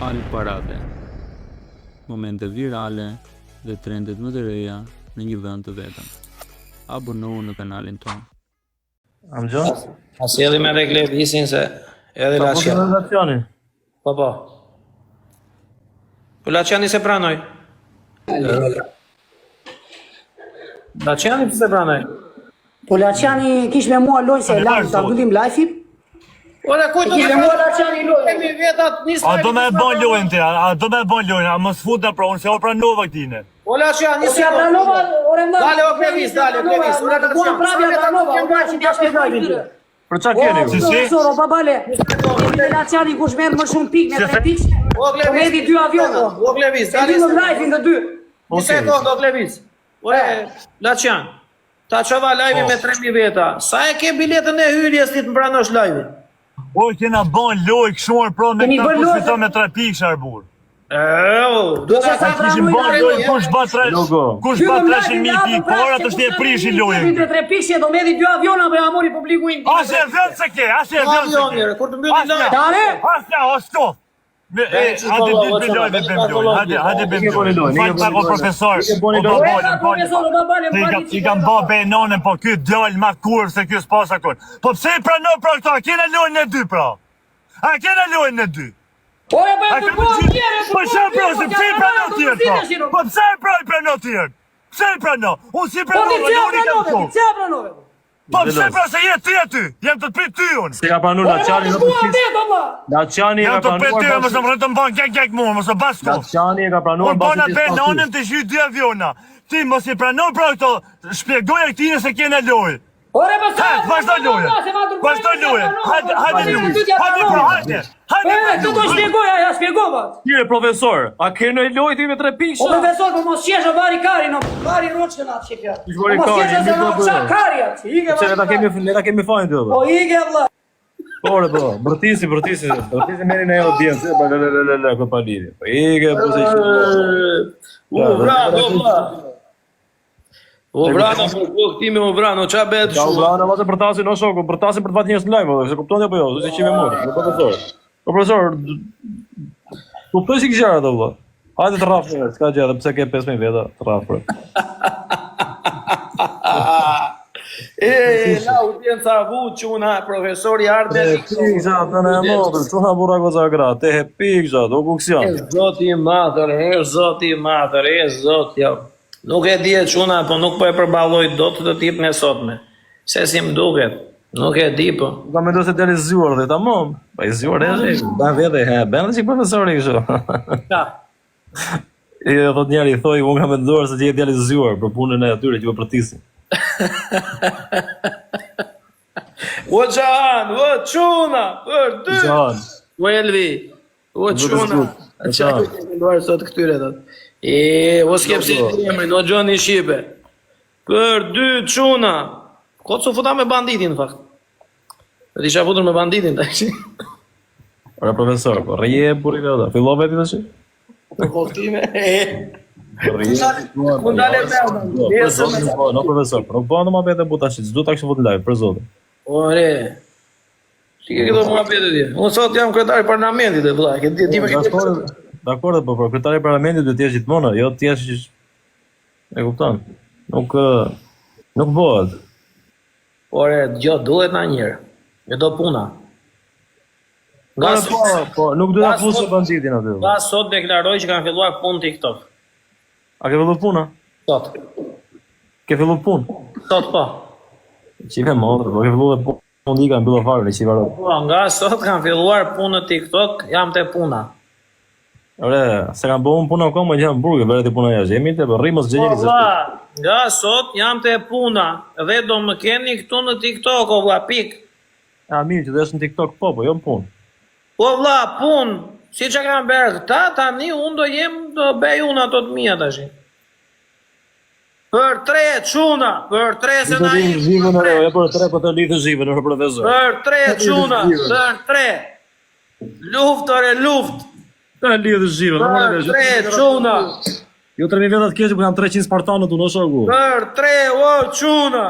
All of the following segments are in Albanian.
Al parave, momente virale dhe trendet më të reja në një vend të vetëm. Abonohu në kanalin tonë. Amgjo? A sjeli me dhe Klevisin se edhe Laciani. Laciani. Po. Po Laciani se pranoj. Laciani se pranoj. Po Laciani kish me mua lojë se la ta mbyllim live-in. Ora kujto Kish me mua Laciani lojë. Kemi vetat nisë. A do me bon lojën ti, a do me bon lojën, a mos futa pra unë se o pranova këtine. O Laciani Si pranova, ore më. Dale o Klevis, dale Klevis. Ora të bën prapë pranova, unë që t'ja shpjegoj ti. Për qa keni? Profesor, o babale. Laciani kush merr më shumë pikë me 3 pikë. O Klevis. Medi 2 aviona. O Klevis, Dali dale. në live-in të dy. Një sekond o Klevis. Ore Lacian. Ta çova live me 3000 veta. Sa e ke biletën e hyrjes ti të mbranosh live-in? O, kena bon lojë këshuar pro me Kemi këta bën kush lojë. fiton me 3 pikë sharbur. Do se sa Kishim bon lojë kush ba 300.000 pikë, por ora të shte e prishi lojën. Te 3 pikë do medi 2 aviona për amori publiku i. Ashe e vend se ke, ashe e vend se ke. Kur të mbylli live. Tare? Asja, o shtof. Hajde ditë me lojë, me bëm lojë, hajde bëm lojë. Falë pak o profesor, Profesor, o babale, I kam ba benonën, po ky djallë ma kur se ky s'pas akon. Po pse i pranon pra këta, kena lojën e dy pra. A kena lojën e dy. Ore, A po ka më gjithë, po shë pra, se pse i pranon tjerë pra. Po pse i pranon tjerë. Pse i pranon, unë si Po ti pranon, unë i kam pranove, këtu. ti pranove. Po pse pra se jetë ty e ty, jem të të prit ty unë. Se ka pranuar Laciani në përfis. Laciani e Jem ka të të prit ty, pranuar. mësë më rëtë më banë kek mua, mësë basko. Laciani e ka pranuar Unë bona mbasi benonën të zhyt 2 aviona. Ti mos i pranon pra këto, shpjegoj e këtine se kena lojë. Ore, po sa? Vazhdo lojën, vazhdo lojën, hajde lojën, hajde pra, hajde Ti do shpjegoj, ja shpjegova. Kire profesor, a kene lojë ti me 3 pikë? O profesor, po mos qesh o bari kari, no. Bari roçkën atë çka. bari Mos kari, qesh se nuk no do ça bëj. kari atë. Ige Se ne ta kemi fajin ty Po valla. ige valla. Ore po, bërtisi merrin e audiencë, ko pa lidhje. Po ige po se. O brano, po këtimi o brano, qa bet Ka shumë? ulana vase përtasin o shoku, përtasin për të vat njerëz në live, se kuptoni apo jo, se çime mori. Po profesor. Po profesor, kuptoj si gjëra ato valla. Hajde të rraf, s'ka gjë, edhe pse ke 5000 veta, të rraf. La audienca vu quna, profesori Arde. Pik zat, në e modër, çuna burra goza gra, te he pik zat, o kuksion. Zoti matër, zoti matër, zoti jo. Nuk e di e quna, po nuk po e përballoj dot të tipin e sotme. Se si më duket, nuk e di po. Ka mendoj se deli zgjuar dhe tamam. Pa i zgjuar edhe, ban vete, he, bën si profesori kështu. Ka. I thot njëri, thoi, unë kam menduar se ti je djali zgjuar për punën e atyre që po përtisin. O Gjan, o quna, për dy. Gjan. O Elvi, o quna. Qa Gjan. të kënduar sot këtyre thot. O skepsi të emrin, o Gjoni Shqipe. Për dy quna. Kotë su futa me banditin, në fakt. Dhe isha futur me banditin, ta ishi. Ora profesor, po rrije burin e ota. Fillove ti tash? Në koftime, Rrije. Kundale me Po, no profesor, po nuk po në mabete bu tash, s'du ta kishte fut live për zotin. Ore, si ke këto mua pete tje? Unë sot jam kretari parlamentit e vëlla, ke ti me këtë. Dakor, po kryetari i parlamentit duhet të jesh gjithmonë, jo të jesh e kupton. Nuk bëhet. Ore, gjo, duhet na njërë. Me do puna. Nga Po, nuk duhet ta fusë banditin aty. Nga sot deklaroj që kanë filluar punë TikTok. A ke filluar puna? Sot. Ke filluar punë? Sot po. Qive modër, po ke filluar punë di kanë mbyllur fare në qivarë. Po, nga sot kanë filluar punë në TikTok, jam te puna. Ore, se kanë bëu punë akoma që janë burgë, bëre ti puna jashtë. Jemi te rrimos gjenjeri Po, vlla, nga sot jam te puna dhe do më keni këtu në TikTok, o vlla, pik. Ja, mirë që desh në TikTok po jo në punë. Po vlla, punë, si që kanë bërë këta, tani unë do bej unë ato të mija tash. Për 3 çuna, për 3 se na i. Zhivën e e për 3 po të lidhë zhivën në profesor. Për 3 çuna, për 3. Luftore, luft. Ta lidhë zhivën, Për 3 çuna. Jo 3000 veta të keq, po kanë 300 spartanët unë shoku. Për 3 o çuna.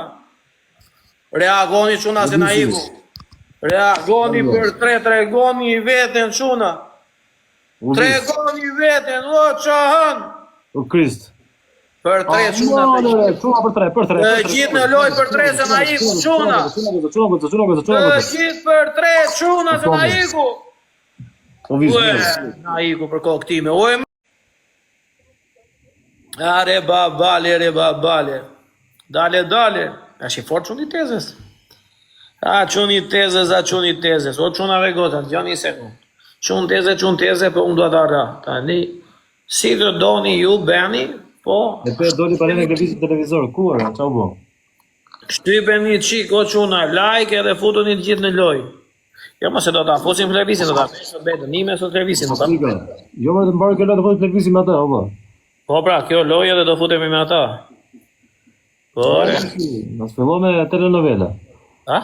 Reagoni çuna se na iku. Reagoni për 3, tregoni veten çuna. Tregoni veten, o çahën. O Krist. Për 3 çuna. Çuna për 3. Gjithë në loj për 3 se na iku çuna. Gjithë për 3 çuna se na iku. O vizë. Na iku për kokë time. Oj. Are babale. Dale. Është i fort çuni tezës. Çuni tezës. O çuna regota, djani sekond. Çun teze, po unë do ta ra. Tani si do doni ju bëni, po. E për doli para në televizor, ku era, çau bë? Shtypeni çik o çuna, like edhe futuni të gjithë në lojë. Jo mos e do ta fosim televizion, do ta bëjmë betën, nime sot televizion, do ta. Jo më të mbarë kjo të fotë televizion me ata, apo. Po pra, kjo lojë edhe do futemi me ata. Po. Mos fillo me telenovela. Ha?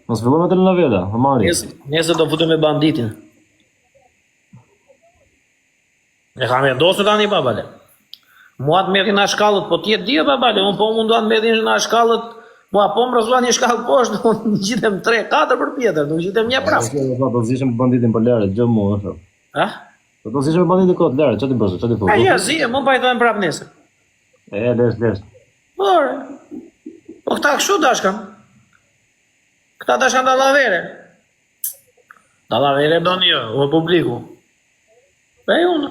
Mos fillo me telenovela, amari. Nesër do futem me banditin. E kam e dosë tani babale. Mua të merrin na shkallët, po ti e di babale, unë po munduan të merrin na shkallët, mua po më rrezuan një shkallë poshtë, unë gjitem 3-4 për pjetër, nuk gjitem një prapë. Do zishëm banditin për lere, gjë mua, është. Ha? Do zishëm banditin kot lere, ç'ti bësh, ç'ti thua? Ja, zi, më pa i thojmë prapë nesër. Lesh. Ore. Po këta kështu dashkan. Këta dashkan dallavere. Dallavere doni jo, o publiku. Be unë.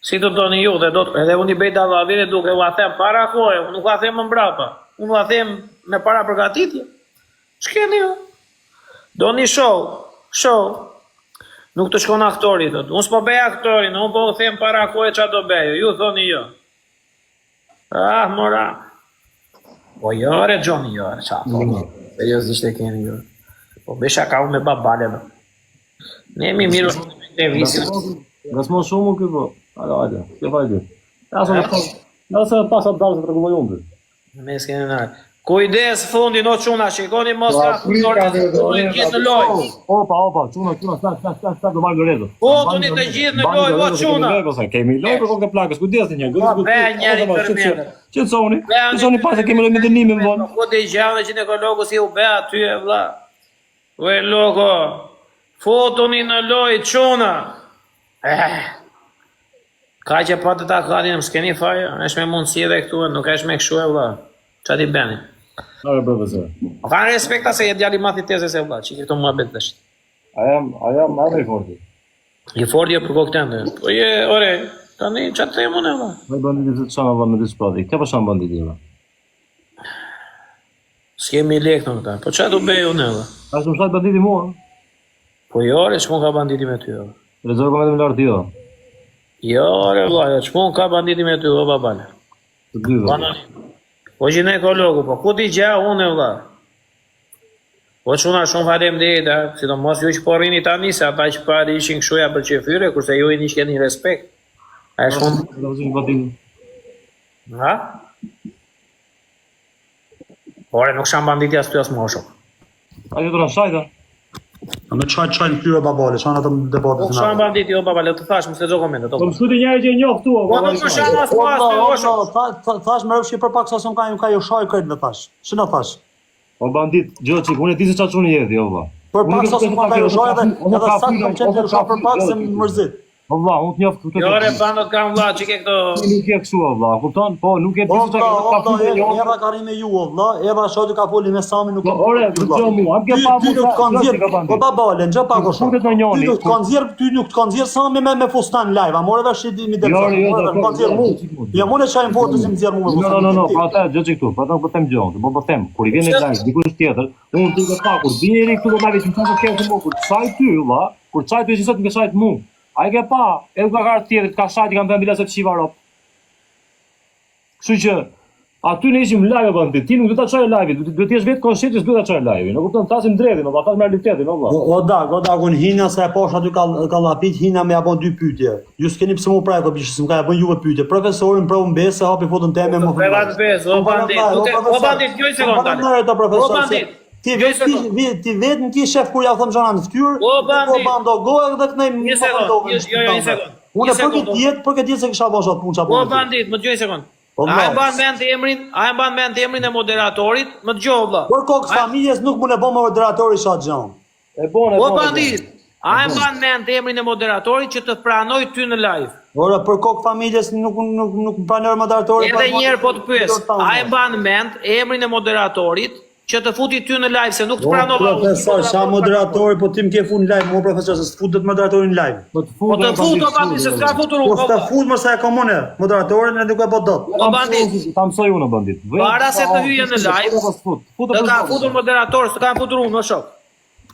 Si të doni ju dhe edhe unë i bej dallavere duke u a them para kohë, unë nuk a them më mbrapa. Unë u a them me para përgatitje. Ç'keni ju? Doni show. Nuk të shkon aktori, thot. Unë s'po bëj aktorin, unë po u them para kohë ç'a do bëj. Ju thoni jo. Mora. Po jore, Johnny, jore, qa, seriosisht e keni jore. Po besha ka unë me babale, bro. Ne mi miru shumë me televizion. Gasmo shumë kjo, po. Hajde, kjo vajde. Nëse pas atë dalë se tregoj unë. Me s'keni nërë. Kujdes fundin, o çuna, shikoni mos ka fundin gjithë në lojë. Opa, çuna, sta do marr Lorezo. Fundin të gjithë në lojë, o çuna. Kemi lojë për kokë plakës, kujdes një gjë. Be njëri për mirë. Qetësoni pas se kemi lojë me dënimin vonë. Po të gjallë ginekologu si u be aty e vlla. Ue loko. Fotoni në lojë çuna. Ka që pa të takatin, s'keni fajë, është me mundësi edhe këtu, nuk është me këshu e vlla. Qa ti beni? Nare profesor. Ka në respekta se je djali mati tezës e vlla, që këto mua betë dështë. A jam marrë i forti. I forti e për kokë tënde. Po je, ore, tani, qa të temë unë e vlla? Me banditit të shama vlla me dy shpati. Kja për shama banditit vlla? S'kemi lek në këta, po qa të bej unë e vlla? A shumë shatë banditi mua? Po jo, ore, qëmon ka banditi me ty, vlla? Rezorë ka me të më lartë jo? Jo, ore, vlla, qëmon ka banditi me ty, o babale. Të dy vlla. Po ginekologu, po ku t'i gja unë e vlla? Po çuna shumë falem dhejta, si do mos ju që po rrini tani, se ata që pari ishin këshuja për qefyre, kurse ju i një keni respekt. A e shumë... Ha? Ore, nuk sham banditi as ty as mosho. A ju të rashajta? A me qajnë tyre babale, qajnë atë debatet Nuk sham banditi, o babale, të thash, më se gjo komendet. Po më shkuti njerë që e njohë këtu. Po nuk më sham as pas ty, mosho. Thash më rëfshi për pak sa s'm ka ju shaj kërët në thash. Që në thash? O bandit, gjë qik, unë e ti se qa quni jeti, o vla. Për pak sa s'm ka ju shaj edhe sa s'm qenë të shaj për pak se më mërzit. O vla, unë t'njof këtu. Jo re, bandot kam vla, që ke këto... Nuk je këshu, o vla, kupton? Po, nuk je ti se qa ka fundi e njohë. Eva ka ri me ju, o vla, Eva shoti ka foli me Sami nuk... Ore, gjë mu, am ke pa mu Po babale, në gjë pa ko shumë. Ty nuk t'kan zirë Sami me fustan live, a more vesh i mi delë. Ja mune qajnë foto si më zirë mu me fustan. No, pra ta gjë që këtu, pra ta po them gjohën, po them, kur i vjen e live, dikush tjetër, unë t'i ka pa, kur vjen e këtu do marrë që më të kërë mu, kur qaj ty, vla, kur qaj ty që sot më qajt mu. A i ke pa, edhe ka kartë tjetër, ka shajt i kam vend bila se të shiva ropë. Kështu që, aty ne ishim live bandit, ti nuk do ta çojë live, do të jesh vetë konshient se do ta çojë live. Nuk kupton, tasim drejtin, apo tasim realitetin, valla. O da, un hina se e poshtë aty ka llapit, hina me apo dy pyetje. Ju s'keni pse më praj ko bish, s'm ka bën juve pyetje. Profesorin provon besë, hapi fotën teme më. Prevat besë, o bandit, një sekondë. O bandit. Ti vetëm ti shef kur ja them xhana në fytyrë. O bando goja edhe këtej. Një sekondë. Unë për këtë jetë se kisha bosh atë punë çapo. O bandit, më dëgjoj një sekondë. A e mban mend emrin e moderatorit? Më dëgjoj valla. Për kokë familjes nuk mund e bë moderatori sa xhan. O bandit, A e mban mend emrin e moderatorit që të pranoj ty në live? Ora për kokë familjes nuk pranoj moderatori. Edhe një herë po të pyes, a e mban mend emrin e moderatorit që të futi ty në live se nuk të pranova? Profesor, sa moderatori po ti më ke fut në live, mo profesor, se s'futet moderatori në live. Po të fut o bandit, se s'ka futur Po unë. s'ta fut më sa e komune, moderatorin e nuk e po dot. O bandit, Ta mësoj unë bandit. para se të hyje në live, të ka futur moderator, s'ka futur unë, më shok.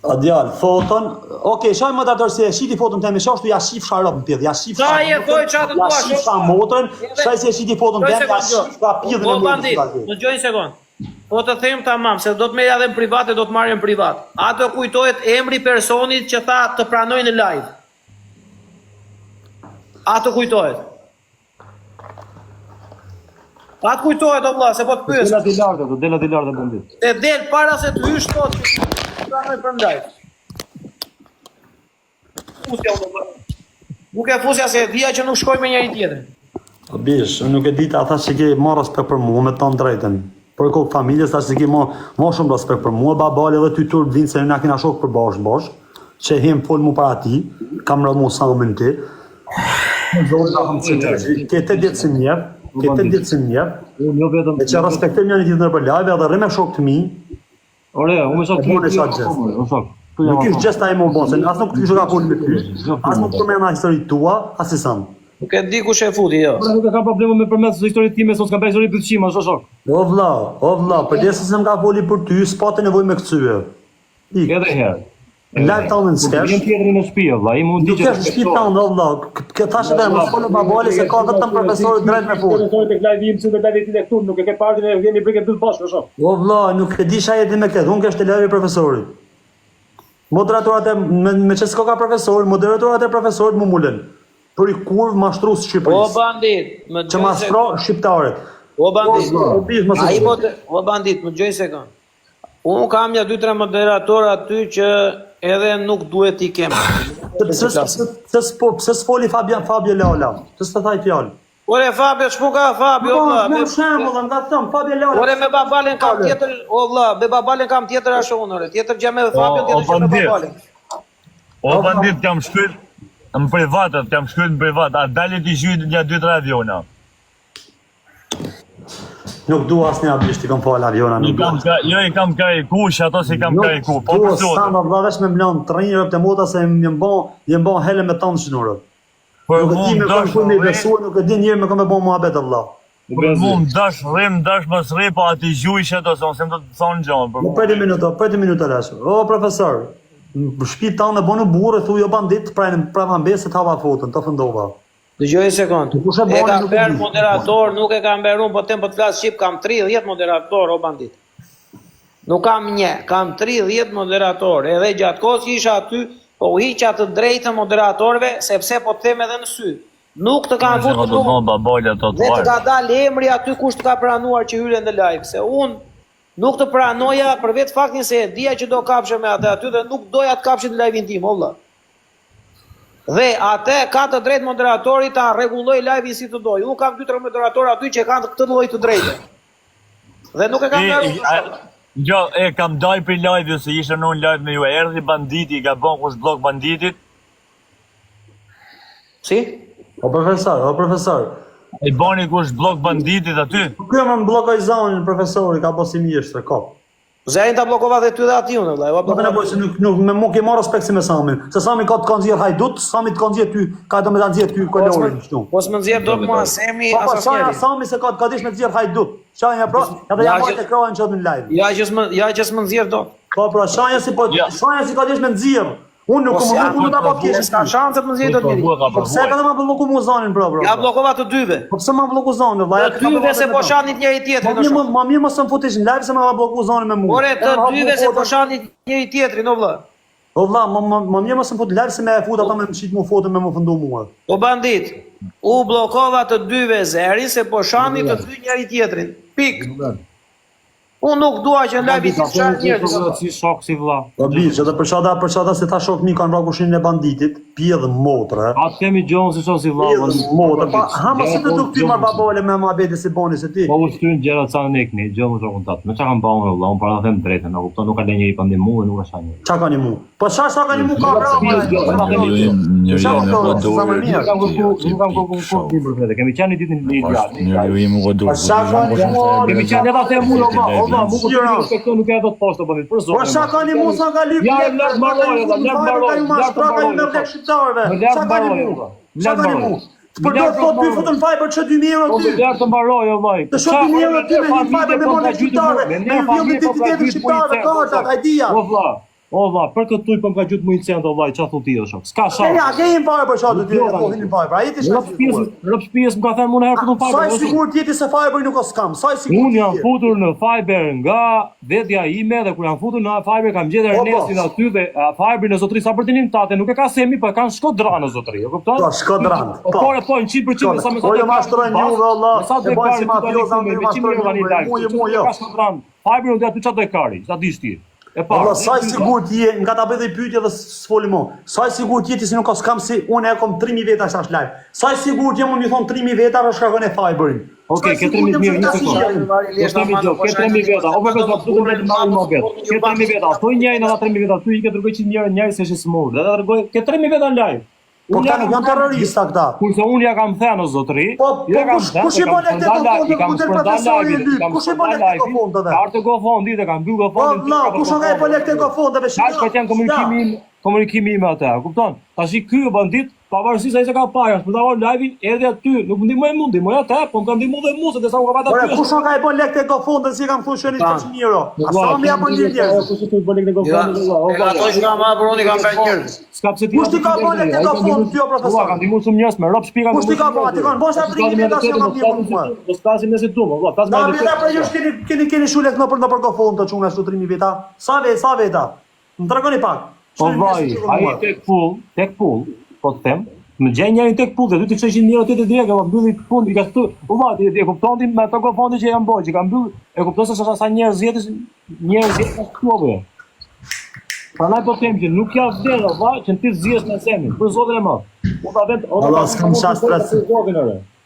A djal, foton. Okej, shoj moderator se e shiti foton teme, shashtu ja shif sharop në pjedh, ja shif Sa je thoj çatë ja tua, shif sa motrën, shaj se e shiti foton teme, ja shif ka pjedhën O e bandit, në gjoj një sekund. Po të them tamam, se do të merja dhe në privat e do të marrë në privat. Ato kujtohet emri personit që tha të pranoj në live. Ato kujtohet. Ato kujtohet o vlla, se po të pyes. Delat i lartë bandit. E del para se të hysh tot që të pranoj për live. Fusja unë vlla. Nuk e fusja se dhja që nuk shkoj me njëri tjetrin. Bish, unë nuk e di ata që ke marrë respekt për mua me ton drejtën. Për kokë familjes tash që ke më shumë respekt për mua, babale edhe ty turp vinë se na kena shok për bosh, që hem fol mu para ti, kam rënë mu sa më në ti. Ke 8 ditë si njef, Unë jo vetëm. e që respektoj njëri tjetrin për live edhe rrim me shok të mi. Ore, unë sa Unë e sa gjest. Nuk ish gjesta e më bon, se as nuk të kisho ka fol me ty, as nuk përmena historitë tua, as i sam. Nuk e di kush e futi, jo. Nuk e kam probleme me përmes historitë time, s'o s'kam bërë histori pëlqima, shok. O vlla, për desë se më ka foli për ty, s'pa të nevoj me këcyje. Edhe herë. Live tonë në skesh. Jam tjetërin në shtëpi, vlla, i mund Nuk të është shtëpi tonë, vlla. Këtë thashë dhe më folë babali se ka vetëm profesorët drejt me folë. Profesorët e live im se vetë ti këtu, nuk e ke parë ne vjen i breket dy bashkë, shok. O vlla, nuk e di sa jeti me këtë, unë kesh të lejë profesorit. Moderatorat e me që s'ka profesor, moderatorat e profesorit më mulen. Për i kurv mashtrues O Shqipërisë. bandit, më Që mastro shqiptarët. O bandit, O o bandit, më gjoj sekond. Unë kam ja 2-3 moderatorë aty që edhe nuk duhet t'i kem. Pse s'foli Fabio Leola? Pse s'ta thaj fjalë? Ore Fabio, ç'po ka Fabio, vlla? Me shembull, nga thëm Fabio Leola. Ore me babalen kam tjetër, o vlla, me babalen kam tjetër ashtu unë, ore. Tjetër gjë me Fabio, tjetër gjë me babalen. O bandit, jam shkryt në privatët, jam shkryt në privat, a dalit i zhjit një 2-3 aviona. Nuk dua asnjë abisht, i kam falë aviona. Jo, i kam kariku, që ato si kam kariku. Po Nuk për dua sa në vllavesh me mlon të rinjërë të mota se jem bon hele me tonë shnurët. Për Nuk e di me kam shumë i besuar, nuk e di njërë me kam e bon muhabet e vlla. Për mu më dash rrim, dash mos rri, po ati zhuj që ato, se më të thonë gjonë. Për 2 minuta lashë. O, profesor, në shpi tanë me bonu burë, thu jo bandit, pra mbesë të hava fotën, të fëndova. Dëgjoj një sekond. E kam bërë moderator, nuk e kam bërë unë, po tem po të flas shqip, kam 30 moderator, o bandit. Nuk kam një, kam 30 moderator, edhe gjatë kohës që isha aty, po u hiqa të drejtën moderatorëve, sepse po të them edhe në sy. Nuk të kam futur dhe të ka dalë emri aty kush të ka pranuar që hyre në live, se unë nuk të pranoja për vetë faktin se e dia që do kapshe me atë aty dhe nuk doja të kapshe në live-in tim, o vlla. Dhe atë ka të drejtë moderatori ta rregulloj live-in si të doj. Unë kam 2-3 moderatorë aty që kanë këtë lloj të drejtë. Dhe nuk e kam bërë. Jo, e kam daj për live se isha në live me ju, erdhi banditi, ka bon kush blok banditit. Si? O profesor. I boni kush blok banditit aty. Kjo më blokoj zonin profesori, ka po si mirë, ka. Zerin ta blokova dhe ty dhe ati unë, vlla. Po ne se nuk me mo ke marr respekt si me Samin. Se Sami ka të konxhier hajdut, Sami të konxhier ty, ka të më ta nxjerr ty kolorin kështu. Po s'më nxjerr dot mua Semi asocieri. Sami se ka dish me nxjerr hajdut. Shanja pra, edhe ja marrë të krohen çot në live. Ja që s'më nxjerr dot. Po pra, shanja si ka dish me nxjerr. Unë nuk më ta po kesh. Ka shanse të më nxjerr dot mirë. Po pse ka më blloku muzanin bro? Ja bllokova të dyve. Po pse më blloku zonin valla? Të dyve se po shanit njëri tjetrin. Ma mirë mos më futesh në live se më blloku zonin me mua. Ore të dyve se po shanit njëri tjetrin, o vlla. O vlla, ma mirë mos më fut live se më e fut ata me mshit mua fotën me më fundu mua. O bandit, u bllokova të dyve Zerin se po shanit të dy njëri tjetrin. Pik. Unë nuk dua që në live i të qarë njerëz. Si shok si vlla. Po biç, edhe për çada se ta shok mi kanë vrarë kushin e banditit, pi edhe motre. Atë kemi gjon si shok si vlla. Motre, pa hama se të duk ty marr babole me Muhabeti si boni se ti. Po ushtyn gjëra ca nekni, gjon më shokun tat. Me çka kam bën valla, unë para them drejtën, e kupton, nuk ka lënë njëri pandem mua, nuk ka shani. Çka kanë mu? Po çfarë kanë mu ka bravo. Nuk kam kokun libër vetë. Kemi qenë ditën e ideale. Njeriu im godur. Kemi qenë edhe te mua, valla, nuk respekton nuk e do të poshtë bëni për zonë. Po çka kanë mu sa ka lyp. Ja lart mbaroj, lart mbaroj. Në shqiptarëve. Çka kanë mu? Çka kanë mu? Të përdor thot ty futën fiber që 2000 euro ty. Po lart të mbaroj vllai. Të shoh 2000 euro ty me fiber me monë shqiptare. Me vjen identitetin shqiptar, kartat, idea. O vlla, për këtu po më ka gjut më incent vllai, çfarë thotë ti o shok? S'ka shok. Ja, kemi fiber për shkak të ty, po vinin fiber. Ai ti Rrop shtëpisë më ka thënë unë herë këtu fiber. Sa i sigurt jeti se fiberi nuk ka skam. Sa i sigurt. Unë jam futur në fiber nga vetja ime dhe kur jam futur në fiber kam gjetur Ernestin aty dhe fiberin e zotërisë sa për dinin tate, nuk e ka semi, po kanë Shkodran në zotëri, e kupton? Po Shkodran. Po 100% sa më sa. Po jo mashtrojnë ju valla. Sa të bëjnë mafioza me mashtrojnë. Fiberin do aty çfarë do e kari, sa dish ti. E pa. Po sa i sigurt je, nga ta bëj pyetje dhe s'foli më. Sa i sigurt je ti se nuk ka skam si unë e kam 3000 veta tash live. Sa i sigurt jam unë i thon 3000 veta për shkakun e fiberin. Okej, ke 3000 mirë, një sekondë. Ke 3000 veta. O vetë do të bëj më vet. Ke 3000 veta. Po njëri na 3000 veta, ty i ke dërgoj 100 njëri se është smur. Dhe dërgoj ke 3000 veta në live. Po këta nuk janë terrorista këta. Kurse unë ja kam thënë o zotëri, kush i bën këtë fondë ku del profesori i dyt? Kush i bën këtë fondë? Kartë GoFondi dhe kam mbyll GoFondi. Po, kush nga e bën këtë GoFondi? Tash ka qenë komunikimi im atë, kupton? Tash ky bandit, pavarësisht ai se ka parë, për ta marrë live-in, erdhi aty, nuk ndihmoi mundi, më atë, po më ka ndihmuar dhe mua se desa u ka vata aty. Kush nga e bën lekë GoFondi si kam thonë shënit 300 euro. Sa më japon njerëz? Kush i bën lekë GoFondi? Ato që kam marrë unë kam bërë njerëz. S'ka pse ti. Kush ti ka bën lekë GoFondi ti o profesor? Ka ndihmuar shumë njerëz me rrop shpika. Kush ti ka bën? Ti kanë bosh atë 3000 veta që kam ndihmuar. Do stasim nëse tu, valla, tas më. Na pra ju keni shulek në për GoFondi të çuna ashtu 3000 veta. Sa veta? Më tregoni pak. Po vaj, ai tek pull, po të them, më gjej njërin tek pull, dhe ty të 600 euro ti të direkt, apo mbylli pull i ka këtu. Po vaj, e kupton ti me ato GoFondi që janë bërë, që kanë mbyll, e kupton se sa njerëz jetë këtu apo. Prandaj po them që nuk ka vlerë, vaj, që ti zgjesh në semin, për zotin e madh. Po ta vet, Allah s'kam shastras.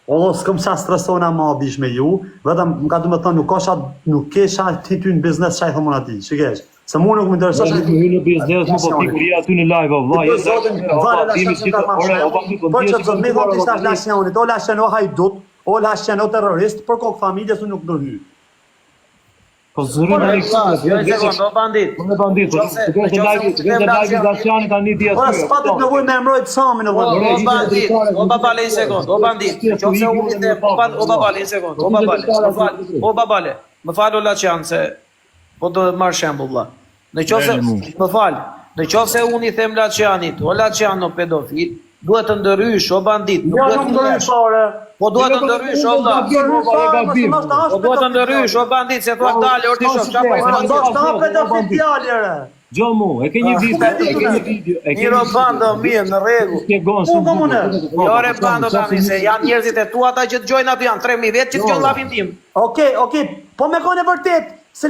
O, s'kam shastrasona më bish me ju, vetëm më ka thënë nuk kesha ti në biznes çaj thonë aty, shikesh. Se mua nuk më intereson të hyj në biznes, më po pikuria aty në live, vllai. Po çfarë më thonë ti tash lacioni, do lacion o hajdut, o lacion o terrorist, për kokë familjes unë nuk do hyj. Po zërin ai do bandit. Po bandit, po live lacioni tani di aty. Ora s'patet nevojë me mbrojt Samin vëllai. O bandit, o babale një sekond, o bandit. Qofse unë të o babale një sekond, o babale. O babale, më fal o lacion se po do të marr shembull vëlla. Në qofse më fal, në qofse unë i them Lacianit, o Lacian o pedofil, duhet të ndërhysh o bandit, nuk duhet të ndërhysh. Po duhet të ndërhysh o vëlla. Po duhet të ndërhysh o bandit, se thua dalë orti shoh, çfarë po i thon? Do pedofil djalëre. Gjomu, e ke një video, Një robando mirë në rregull. Shpjegon shumë. Jo re bando tani se janë njerëzit e tu ata që dëgjojnë aty janë 3000 vet që dëgjojnë llafin tim. Okej, po me konë vërtet. Se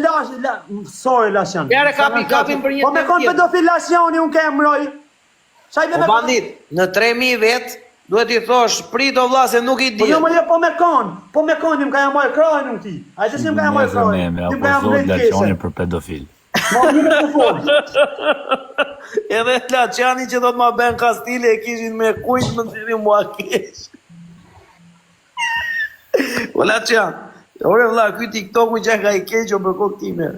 sorry Lacian. Ja kapim për një. Po me konë pedofil Laciani unë ke emroj. Çaj me bandit, në 3000 vet duhet i thosh prit o vlla se nuk i di. Po jo po me konë, më ka marrë krahun unë ti. Ai të sim ka marrë krahun. Ti më apo zot Laciani për pedofil. Po një me fol. Edhe Laciani që do të ma bën kastile e kishin me kujt më nxjerrin mua keq. O Lacian, ore vlla, ky TikTok-u që ka i keq o për kokë time.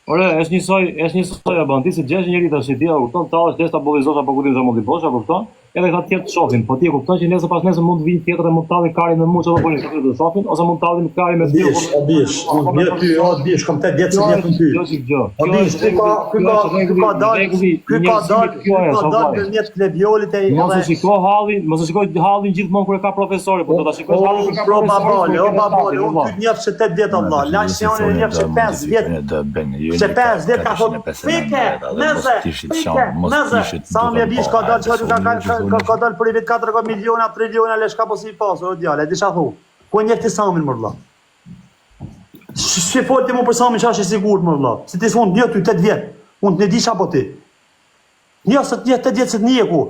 Ore, është një soi bandit se gjesh njëri tash dia, kupton, tallesh desta bollizosh apo ku ti zë mund të bosh, apo kupton? Edhe këta tjetër shohin, po ti e kupton që nesër pas nesër mund të vinë tjetër e mund të talli karin me mua çfarë bëni këtu do shohin ose mund të tallim karin me dy. Bish, mirë ty, bish, kam 8 vjet që jep ty. Bish, ky ka dalë në net klebiolit e mos e shiko hallin gjithmonë kur e ka profesori, po do ta shikosh hallin kur ka profesori. O babole, unë ty njeh se 8 vjet Allah. Lacioni njeh se 5 vjet. Se 5 vjet ka thotë fike, nëse. Sa më bish ka dalë çfarë ka dalë për i vetë 4 miliona, triliona, le shka po si pasur, o djale, e di qa thu. Ku e njef ti Samin, më rëlla? Si fol ti mu për Samin që është i sigurt më vëlla. Si ti s'mund një ty 8 vjet. Unë të ne di çapo ti. Një se 8 vjet se të njeku.